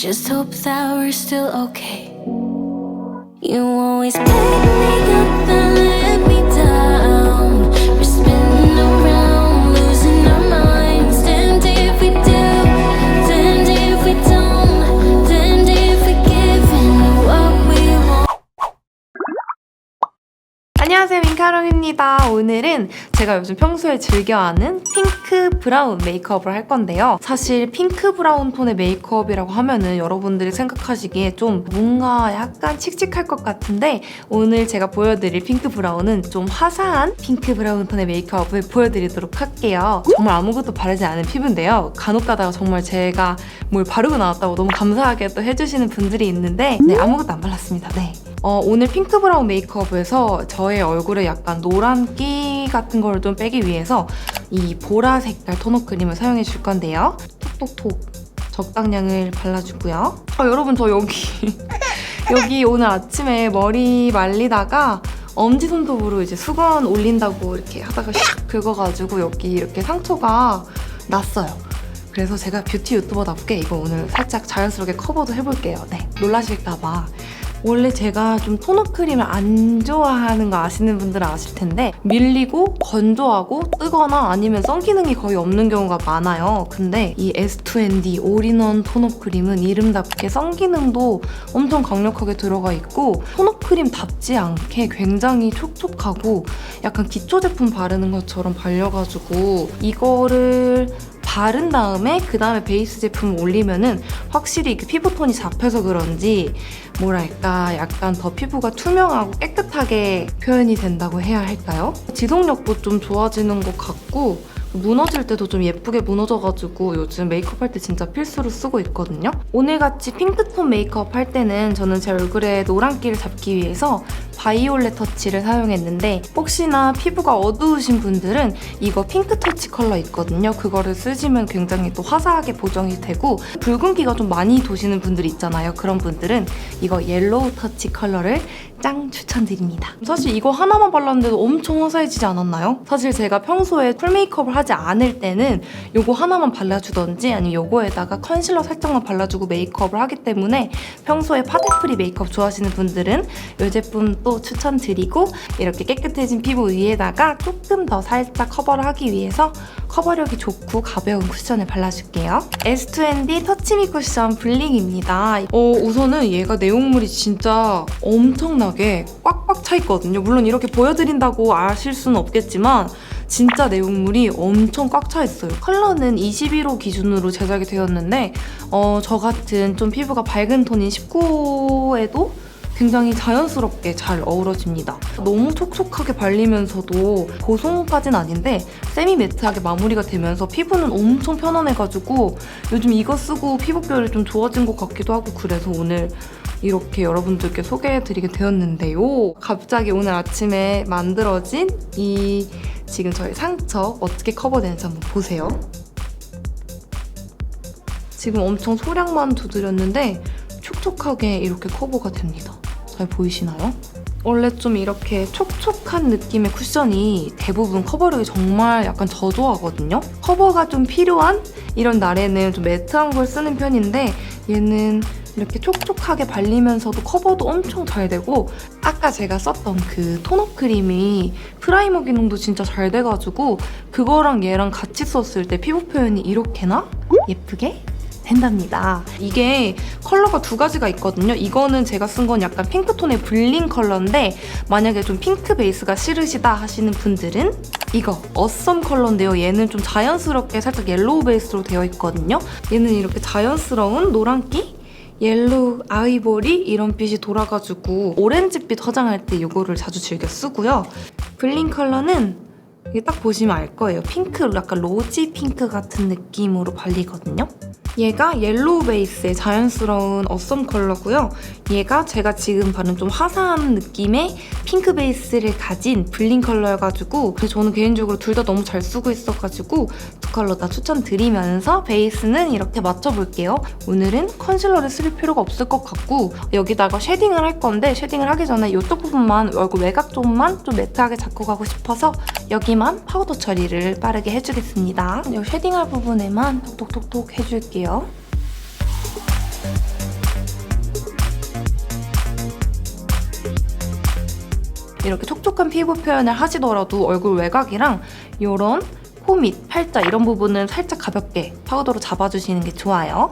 just hope that we're still okay. You always pick me up and let me down. We're spinning around, losing our minds. Damned if we do, damned if we don't, damned if we give in what we want. 안녕하세요, 민카롱입니다. 오늘은 제가 요즘 평소에 즐겨하는 핑크 브라운 메이크업을 할 건데요. 사실 핑크 브라운 톤의 메이크업이라고 하면은 여러분들이 생각하시기에 좀 뭔가 약간 칙칙할 것 같은데 오늘 제가 보여드릴 핑크 브라운은 좀 화사한 핑크 브라운 톤의 메이크업을 보여드리도록 할게요. 정말 아무것도 바르지 않은 피부인데요. 간혹 가다가 정말 제가 뭘 바르고 나왔다고 너무 감사하게 또 해주시는 분들이 있는데 네, 아무것도 안 발랐습니다. 네. 오늘 핑크 브라운 메이크업에서 저의 얼굴에 약간 노란기 같은 걸 좀 빼기 위해서 이 보라 색깔 톤업 크림을 사용해 줄 건데요. 톡톡톡 적당량을 발라주고요. 여러분 저 여기 오늘 아침에 머리 말리다가 엄지손톱으로 이제 수건 올린다고 이렇게 하다가 샥 긁어가지고 여기 이렇게 상처가 났어요. 그래서 제가 뷰티 유튜버답게 이거 오늘 살짝 자연스럽게 커버도 해볼게요. 네, 놀라실까봐. 원래 제가 좀 톤업 크림을 안 좋아하는 거 아시는 분들은 아실 텐데 밀리고 건조하고 뜨거나 아니면 썬기능이 거의 없는 경우가 많아요. 근데 이 S2ND 올인원 톤업 크림은 이름답게 썬기능도 엄청 강력하게 들어가 있고 톤업 크림답지 않게 굉장히 촉촉하고 약간 기초 제품 바르는 것처럼 발려가지고 이거를 바른 다음에 그 다음에 베이스 제품을 올리면은 확실히 피부톤이 잡혀서 그런지 뭐랄까 약간 더 피부가 투명하고 깨끗하게 표현이 된다고 해야 할까요? 지속력도 좀 좋아지는 것 같고 무너질 때도 좀 예쁘게 무너져가지고 요즘 메이크업 할 때 진짜 필수로 쓰고 있거든요. 오늘같이 핑크톤 메이크업 할 때는 저는 제 얼굴에 노란기를 잡기 위해서 바이올렛 터치를 사용했는데 혹시나 피부가 어두우신 분들은 이거 핑크 터치 컬러 있거든요. 그거를 쓰시면 굉장히 또 화사하게 보정이 되고 붉은기가 좀 많이 도시는 분들 있잖아요. 그런 분들은 이거 옐로우 터치 컬러를 짱 추천드립니다. 사실 이거 하나만 발랐는데도 엄청 화사해지지 않았나요? 사실 제가 평소에 풀 메이크업을 하지 않을 때는 이거 하나만 발라주던지 아니면 이거에다가 컨실러 살짝만 발라주고 메이크업을 하기 때문에 평소에 파데프리 메이크업 좋아하시는 분들은 이 제품 또 추천드리고 이렇게 깨끗해진 피부 위에다가 조금 더 살짝 커버를 하기 위해서 커버력이 좋고 가벼운 쿠션을 발라줄게요. S2ND 터치미 쿠션 블링입니다. 우선은 얘가 내용물이 진짜 엄청나게 꽉꽉 차 있거든요. 물론 이렇게 보여드린다고 아실 수는 없겠지만 진짜 내용물이 엄청 꽉 차 있어요. 컬러는 21호 기준으로 제작이 되었는데 저 같은 좀 피부가 밝은 톤인 19호에도 굉장히 자연스럽게 잘 어우러집니다. 너무 촉촉하게 발리면서도 보송까진 아닌데 세미 매트하게 마무리가 되면서 피부는 엄청 편안해가지고 요즘 이거 쓰고 피부결이 좀 좋아진 것 같기도 하고 그래서 오늘 이렇게 여러분들께 소개해드리게 되었는데요. 갑자기 오늘 아침에 만들어진 이 지금 저희 상처 어떻게 커버되는지 한번 보세요. 지금 엄청 소량만 두드렸는데 촉촉하게 이렇게 커버가 됩니다. 잘 보이시나요? 원래 좀 이렇게 촉촉한 느낌의 쿠션이 대부분 커버력이 정말 약간 저조하거든요? 커버가 좀 필요한 이런 날에는 좀 매트한 걸 쓰는 편인데 얘는 이렇게 촉촉하게 발리면서도 커버도 엄청 잘 되고 아까 제가 썼던 그 톤업 크림이 프라이머 기능도 진짜 잘 돼가지고 그거랑 얘랑 같이 썼을 때 피부 표현이 이렇게나 예쁘게 된답니다. 이게 컬러가 두 가지가 있거든요. 이거는 제가 쓴 건 약간 핑크톤의 블링 컬러인데 만약에 좀 핑크 베이스가 싫으시다 하시는 분들은 이거 어썸 컬러인데요. 얘는 좀 자연스럽게 살짝 옐로우 베이스로 되어 있거든요. 얘는 이렇게 자연스러운 노란기? 옐로우, 아이보리 이런 빛이 돌아가지고 오렌지빛 화장할 때 이거를 자주 즐겨 쓰고요. 블링 컬러는 이게 딱 보시면 알 거예요. 핑크, 약간 로지 핑크 같은 느낌으로 발리거든요. 얘가 옐로우 베이스의 자연스러운 어썸 컬러고요. 얘가 제가 지금 바른 좀 화사한 느낌의 핑크 베이스를 가진 블링 컬러여가지고 저는 개인적으로 둘 다 너무 잘 쓰고 있어가지고 두 컬러 다 추천드리면서 베이스는 이렇게 맞춰볼게요. 오늘은 컨실러를 쓸 필요가 없을 것 같고 여기다가 쉐딩을 할 건데 쉐딩을 하기 전에 이쪽 부분만 얼굴 외곽 쪽만 좀 매트하게 잡고 가고 싶어서 여기만 파우더 처리를 빠르게 해주겠습니다. 이 쉐딩할 부분에만 톡톡톡톡 해줄게요. 이렇게 촉촉한 피부 표현을 하시더라도 얼굴 외곽이랑 이런 코 밑, 팔자 이런 부분은 살짝 가볍게 파우더로 잡아주시는 게 좋아요.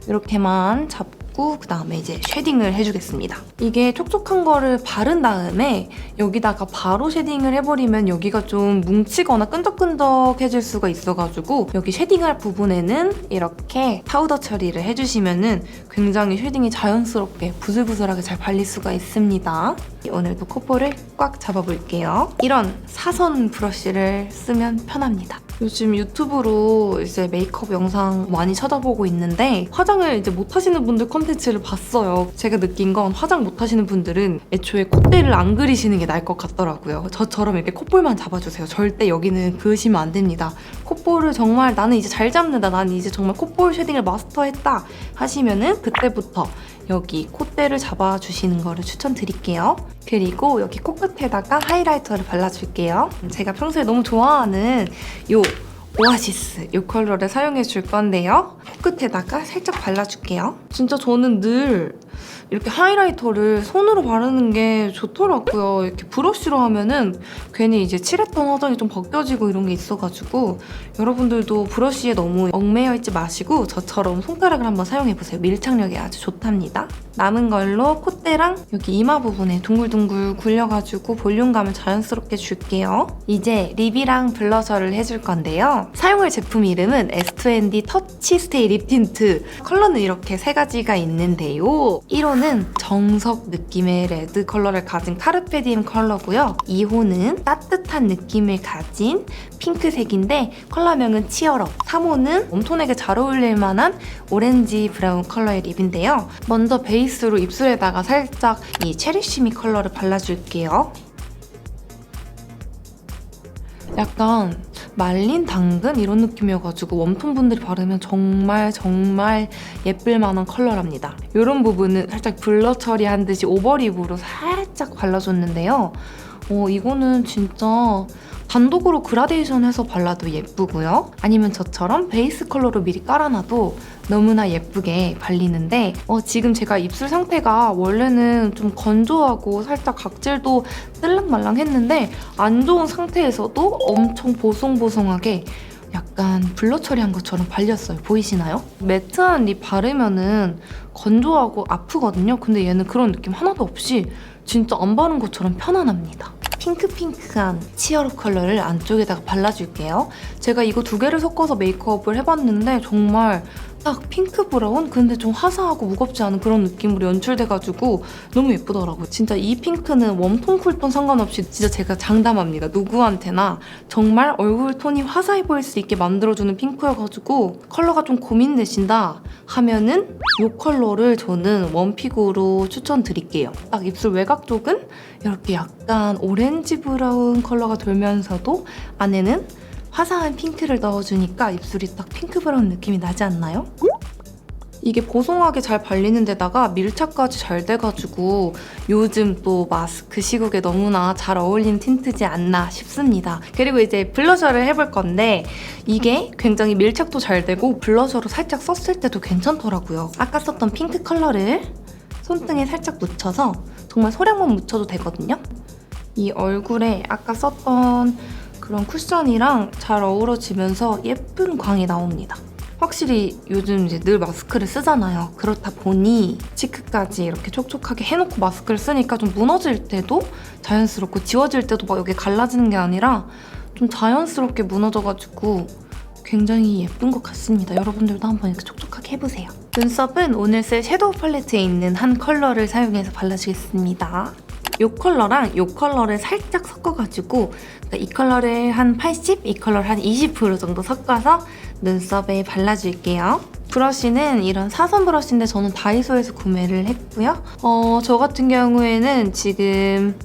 이렇게만 잡고 그 다음에 이제 쉐딩을 해주겠습니다. 이게 촉촉한 거를 바른 다음에 여기다가 바로 쉐딩을 해버리면 여기가 좀 뭉치거나 끈적끈적해질 수가 있어가지고 여기 쉐딩할 부분에는 이렇게 파우더 처리를 해주시면은 굉장히 쉐딩이 자연스럽게 부슬부슬하게 잘 발릴 수가 있습니다. 오늘도 콧볼을 꽉 잡아볼게요. 이런 사선 브러쉬를 쓰면 편합니다. 요즘 유튜브로 이제 메이크업 영상 많이 찾아보고 있는데 화장을 이제 못하시는 분들 콘텐츠를 봤어요. 제가 느낀 건 화장 못하시는 분들은 애초에 콧대를 안 그리시는 게 나을 것 같더라고요. 저처럼 이렇게 콧볼만 잡아주세요. 절대 여기는 그으시면 안 됩니다. 콧볼을 정말 나는 이제 잘 잡는다, 나는 이제 정말 콧볼 쉐딩을 마스터했다 하시면은 그때부터 여기 콧대를 잡아주시는 거를 추천드릴게요. 그리고 여기 코끝에다가 하이라이터를 발라줄게요. 제가 평소에 너무 좋아하는 이 오아시스 이 컬러를 사용해 줄 건데요. 코끝에다가 살짝 발라줄게요. 진짜 저는 늘 이렇게 하이라이터를 손으로 바르는 게 좋더라고요. 이렇게 브러쉬로 하면은 괜히 이제 칠했던 화장이 좀 벗겨지고 이런 게 있어가지고 여러분들도 브러쉬에 너무 얽매여 있지 마시고 저처럼 손가락을 한번 사용해보세요. 밀착력이 아주 좋답니다. 남은 걸로 콧대랑 여기 이마 부분에 둥글둥글 굴려가지고 볼륨감을 자연스럽게 줄게요. 이제 립이랑 블러셔를 해줄 건데요. 사용할 제품 이름은 S2ND 터치 스테이 립 틴트. 컬러는 이렇게 세 가지가 있는데요. 1호는 정석 느낌의 레드 컬러를 가진 카르페 디엠 컬러고요. 2호는 따뜻한 느낌을 가진 핑크색인데 컬러명은 치얼업. 3호는 웜톤에게 잘 어울릴 만한 오렌지 브라운 컬러의 립인데요. 먼저 베이스로 입술에다가 살짝 이 체리쉬미 컬러를 발라줄게요. 약간 말린 당근 이런 느낌이어가지고 웜톤 분들이 바르면 정말 예쁠 만한 컬러랍니다. 이런 부분은 살짝 블러 처리한 듯이 오버립으로 살짝 발라줬는데요. 이거는 진짜 단독으로 그라데이션 해서 발라도 예쁘고요. 아니면 저처럼 베이스 컬러로 미리 깔아놔도 너무나 예쁘게 발리는데 지금 제가 입술 상태가 원래는 좀 건조하고 살짝 각질도 뜰랑말랑 했는데 안 좋은 상태에서도 엄청 보송보송하게 약간 블러 처리한 것처럼 발렸어요. 보이시나요? 매트한 립 바르면은 건조하고 아프거든요. 근데 얘는 그런 느낌 하나도 없이 진짜 안 바른 것처럼 편안합니다. 핑크한 치얼업 컬러를 안쪽에다가 발라줄게요. 제가 이거 두 개를 섞어서 메이크업을 해봤는데 정말 딱 핑크 브라운? 근데 좀 화사하고 무겁지 않은 그런 느낌으로 연출돼가지고 너무 예쁘더라고요. 진짜 이 핑크는 웜톤, 쿨톤 상관없이 진짜 제가 장담합니다. 누구한테나 정말 얼굴 톤이 화사해 보일 수 있게 만들어주는 핑크여가지고 컬러가 좀 고민되신다 하면은 이 컬러를 저는 웜픽으로 추천드릴게요. 딱 입술 외곽 쪽은 이렇게 약간 오렌지 브라운 컬러가 돌면서도 안에는 화사한 핑크를 넣어주니까 입술이 딱 핑크 브라운 느낌이 나지 않나요? 이게 보송하게 잘 발리는 데다가 밀착까지 잘 돼가지고 요즘 또 마스크 시국에 너무나 잘 어울리는 틴트지 않나 싶습니다. 그리고 이제 블러셔를 해볼 건데 이게 굉장히 밀착도 잘 되고 블러셔로 살짝 썼을 때도 괜찮더라고요. 아까 썼던 핑크 컬러를 손등에 살짝 묻혀서 정말 소량만 묻혀도 되거든요. 이 얼굴에 아까 썼던 그런 쿠션이랑 잘 어우러지면서 예쁜 광이 나옵니다. 확실히 요즘 이제 늘 마스크를 쓰잖아요. 그렇다 보니 치크까지 이렇게 촉촉하게 해놓고 마스크를 쓰니까 좀 무너질 때도 자연스럽고 지워질 때도 막 여기 갈라지는 게 아니라 좀 자연스럽게 무너져가지고 굉장히 예쁜 것 같습니다. 여러분들도 한번 이렇게 촉촉하게 해보세요. 눈썹은 오늘 쓸 섀도우 팔레트에 있는 한 컬러를 사용해서 발라주겠습니다. 이 컬러랑 이 컬러를 살짝 섞어가지고 이 컬러를 한 80, 이 컬러를 한 20% 정도 섞어서 눈썹에 발라줄게요. 브러쉬는 이런 사선 브러쉬인데 저는 다이소에서 구매를 했고요. 저 같은 경우에는 지금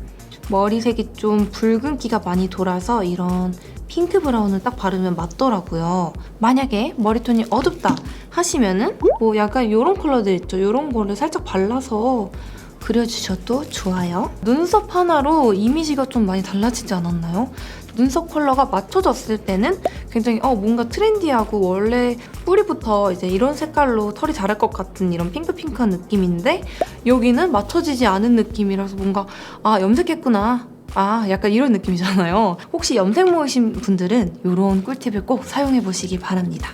머리색이 좀 붉은기가 많이 돌아서 이런 핑크 브라운을 딱 바르면 맞더라고요. 만약에 머리톤이 어둡다 하시면은 뭐 약간 이런 컬러들 있죠. 이런 거를 살짝 발라서 그려주셔도 좋아요. 눈썹 하나로 이미지가 좀 많이 달라지지 않았나요? 눈썹 컬러가 맞춰졌을 때는 굉장히 뭔가 트렌디하고 원래 뿌리부터 이제 이런 색깔로 털이 자랄 것 같은 이런 핑크핑크한 느낌인데 여기는 맞춰지지 않은 느낌이라서 뭔가 염색했구나. 약간 이런 느낌이잖아요. 혹시 염색 모이신 분들은 이런 꿀팁을 꼭 사용해보시기 바랍니다.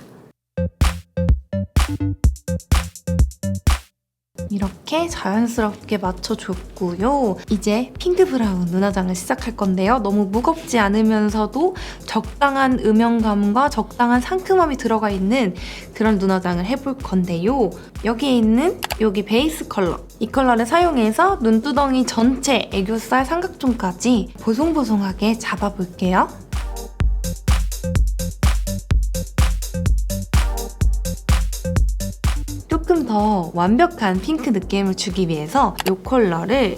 이렇게 자연스럽게 맞춰줬고요. 이제 핑크 브라운 눈화장을 시작할 건데요. 너무 무겁지 않으면서도 적당한 음영감과 적당한 상큼함이 들어가 있는 그런 눈화장을 해볼 건데요. 여기에 있는 여기 베이스 컬러, 이 컬러를 사용해서 눈두덩이 전체, 애교살, 삼각존까지 보송보송하게 잡아볼게요. 조금 더 완벽한 핑크 느낌을 주기 위해서 이 컬러를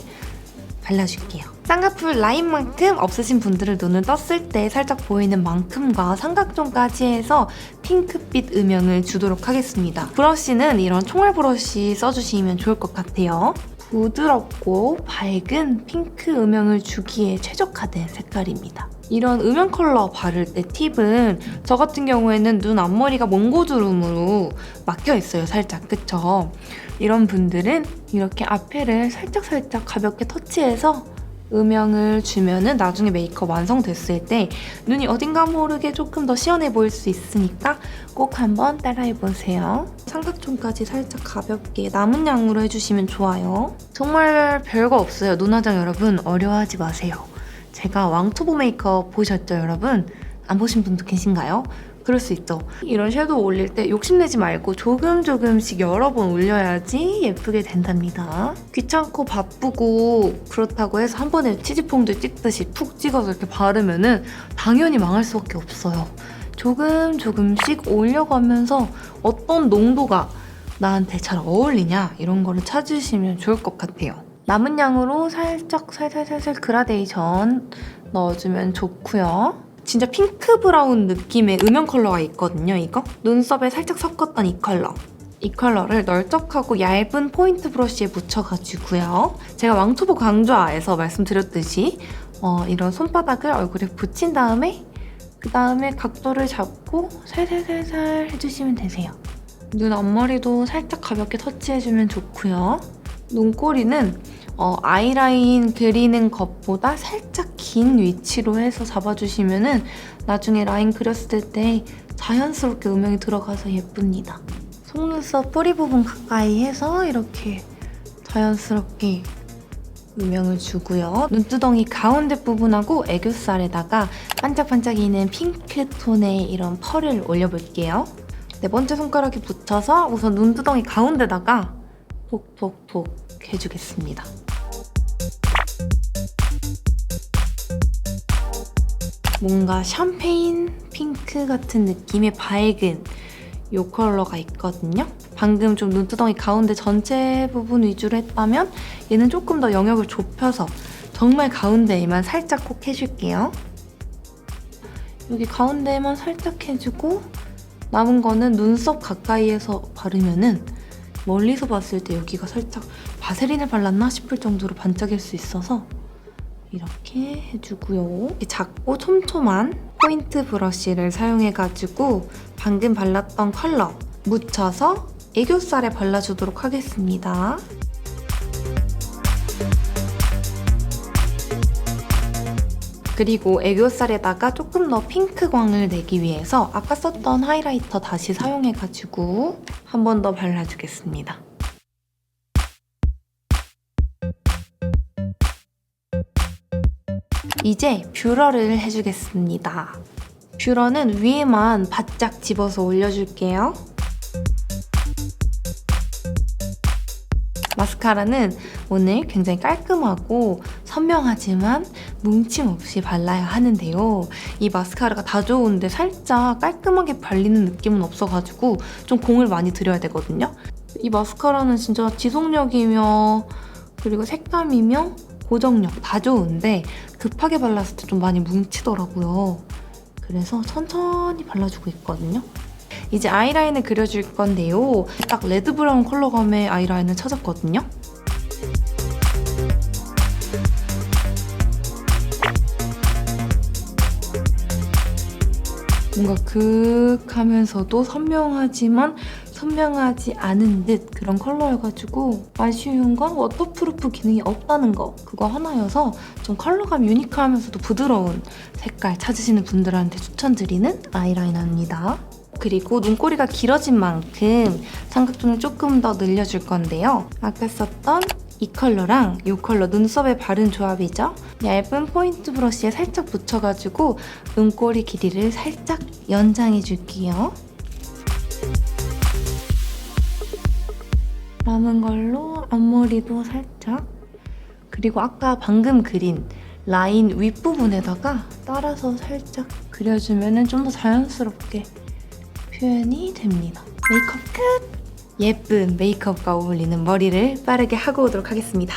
발라줄게요. 쌍꺼풀 라인만큼 없으신 분들은 눈을 떴을 때 살짝 보이는 만큼과 삼각존까지 해서 핑크빛 음영을 주도록 하겠습니다. 브러쉬는 이런 총알 브러쉬 써주시면 좋을 것 같아요. 부드럽고 밝은 핑크 음영을 주기에 최적화된 색깔입니다. 이런 음영 컬러 바를 때 팁은 저 같은 경우에는 눈 앞머리가 몽고주름으로 막혀있어요. 살짝, 그쵸? 이런 분들은 이렇게 앞에를 살짝살짝 가볍게 터치해서 음영을 주면은 나중에 메이크업 완성됐을 때 눈이 어딘가 모르게 조금 더 시원해 보일 수 있으니까 꼭 한번 따라해보세요. 삼각존까지 살짝 가볍게 남은 양으로 해주시면 좋아요. 정말 별거 없어요. 눈화장 여러분 어려워하지 마세요. 제가 왕초보 메이크업 보셨죠 여러분? 안 보신 분도 계신가요? 그럴 수 있죠. 이런 섀도우 올릴 때 욕심내지 말고 조금씩 여러 번 올려야지 예쁘게 된답니다. 귀찮고 바쁘고 그렇다고 해서 한 번에 치즈퐁들 찍듯이 푹 찍어서 이렇게 바르면은 당연히 망할 수밖에 없어요. 조금씩 올려가면서 어떤 농도가 나한테 잘 어울리냐 이런 거를 찾으시면 좋을 것 같아요. 남은 양으로 살살 그라데이션 넣어주면 좋고요. 진짜 핑크 브라운 느낌의 음영 컬러가 있거든요, 이거? 눈썹에 살짝 섞었던 이 컬러. 이 컬러를 널쩍하고 얇은 포인트 브러쉬에 묻혀가지고요. 제가 왕초보 강좌에서 말씀드렸듯이 이런 손바닥을 얼굴에 붙인 다음에 그 다음에 각도를 잡고 살살 해주시면 되세요. 눈 앞머리도 살짝 가볍게 터치해주면 좋고요. 눈꼬리는 아이라인 그리는 것보다 살짝 긴 위치로 해서 잡아주시면은 나중에 라인 그렸을 때 자연스럽게 음영이 들어가서 예쁩니다. 속눈썹 뿌리 부분 가까이 해서 이렇게 자연스럽게 음영을 주고요. 눈두덩이 가운데 부분하고 애교살에다가 반짝반짝이는 핑크톤의 이런 펄을 올려볼게요. 네 번째 손가락에 붙여서 우선 눈두덩이 가운데다가 톡톡톡 해주겠습니다. 뭔가 샴페인 핑크 같은 느낌의 밝은 이 컬러가 있거든요. 방금 좀 눈두덩이 가운데 전체 부분 위주로 했다면 얘는 조금 더 영역을 좁혀서 정말 가운데에만 살짝 꼭 해줄게요. 여기 가운데에만 살짝 해주고 남은 거는 눈썹 가까이에서 바르면은 멀리서 봤을 때 여기가 살짝 바세린을 발랐나 싶을 정도로 반짝일 수 있어서 이렇게 해주고요. 이렇게 작고 촘촘한 포인트 브러쉬를 사용해가지고 방금 발랐던 컬러 묻혀서 애교살에 발라주도록 하겠습니다. 그리고 애교살에다가 조금 더 핑크광을 내기 위해서 아까 썼던 하이라이터 다시 사용해가지고 한 번 더 발라주겠습니다. 이제 뷰러를 해주겠습니다. 뷰러는 위에만 바짝 집어서 올려줄게요. 마스카라는 오늘 굉장히 깔끔하고 선명하지만 뭉침 없이 발라야 하는데요. 이 마스카라가 다 좋은데 살짝 깔끔하게 발리는 느낌은 없어가지고 좀 공을 많이 들여야 되거든요. 이 마스카라는 진짜 지속력이며 그리고 색감이며 고정력 다 좋은데 급하게 발랐을 때 좀 많이 뭉치더라고요. 그래서 천천히 발라주고 있거든요. 이제 아이라인을 그려줄 건데요. 딱 레드 브라운 컬러감의 아이라인을 찾았거든요. 뭔가 극하면서도 선명하지만 선명하지 않은 듯 그런 컬러여가지고 아쉬운 건 워터프루프 기능이 없다는 거 그거 하나여서 좀 컬러감 유니크하면서도 부드러운 색깔 찾으시는 분들한테 추천드리는 아이라이너입니다. 그리고 눈꼬리가 길어진 만큼 삼각존을 조금 더 늘려줄 건데요. 아까 썼던 이 컬러랑 이 컬러 눈썹에 바른 조합이죠. 얇은 포인트 브러쉬에 살짝 붙여가지고 눈꼬리 길이를 살짝 연장해 줄게요. 남은 걸로 앞머리도 살짝, 그리고 아까 방금 그린 라인 윗부분에다가 따라서 살짝 그려주면 좀 더 자연스럽게 표현이 됩니다. 메이크업 끝! 예쁜 메이크업과 어울리는 머리를 빠르게 하고 오도록 하겠습니다.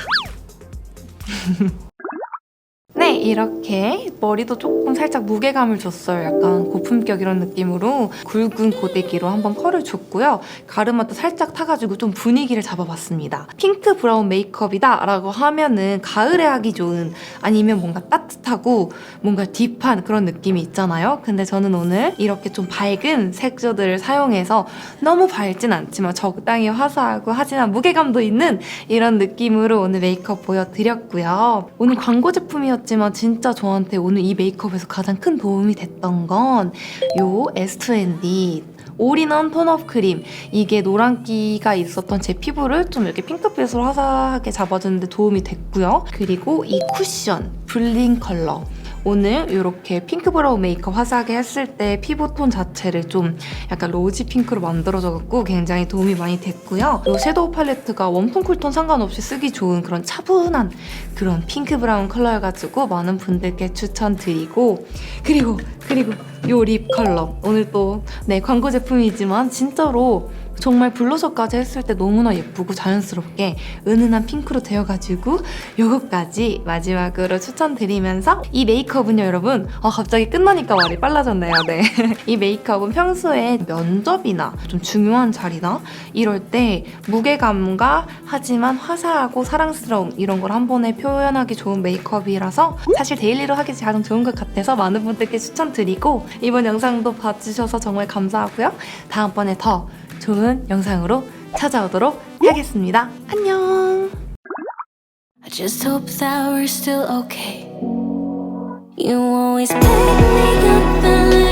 네, 이렇게 머리도 조금 살짝 무게감을 줬어요. 약간 고품격 이런 느낌으로 굵은 고데기로 한번 컬을 줬고요. 가르마도 살짝 타가지고 좀 분위기를 잡아봤습니다. 핑크 브라운 메이크업이다 라고 하면은 가을에 하기 좋은, 아니면 뭔가 따뜻하고 뭔가 딥한 그런 느낌이 있잖아요. 근데 저는 오늘 이렇게 좀 밝은 색조들을 사용해서 너무 밝진 않지만 적당히 화사하고 하지만 무게감도 있는 이런 느낌으로 오늘 메이크업 보여드렸고요. 오늘 광고 제품이었지만 진짜 저한테 오늘 이 메이크업에서 가장 큰 도움이 됐던 건 요 S2ND 올인원 톤업 크림. 이게 노란기가 있었던 제 피부를 좀 이렇게 핑크빛으로 화사하게 잡아주는데 도움이 됐고요. 그리고 이 쿠션 블링 컬러. 오늘 이렇게 핑크 브라운 메이크업 화사하게 했을 때 피부톤 자체를 좀 약간 로지 핑크로 만들어줘갖고 굉장히 도움이 많이 됐고요. 이 섀도우 팔레트가 웜톤, 쿨톤 상관없이 쓰기 좋은 그런 차분한 그런 핑크 브라운 컬러여가지고 많은 분들께 추천드리고, 그리고 이 립 컬러. 오늘 또 광고 제품이지만 진짜로 정말 블러셔까지 했을 때 너무나 예쁘고 자연스럽게 은은한 핑크로 되어가지고 요거까지 마지막으로 추천드리면서 이 메이크업은요 여러분, 갑자기 끝나니까 말이 빨라졌네요. 네. 이 메이크업은 평소에 면접이나 좀 중요한 자리나 이럴 때 무게감과 하지만 화사하고 사랑스러움 이런 걸 한 번에 표현하기 좋은 메이크업이라서 사실 데일리로 하기 가장 좋은 것 같아서 많은 분들께 추천드리고, 이번 영상도 봐주셔서 정말 감사하고요. 다음번에 더 좋은 영상으로 찾아오도록 하겠습니다. 안녕! I just hope that we're still okay. You always pick me up and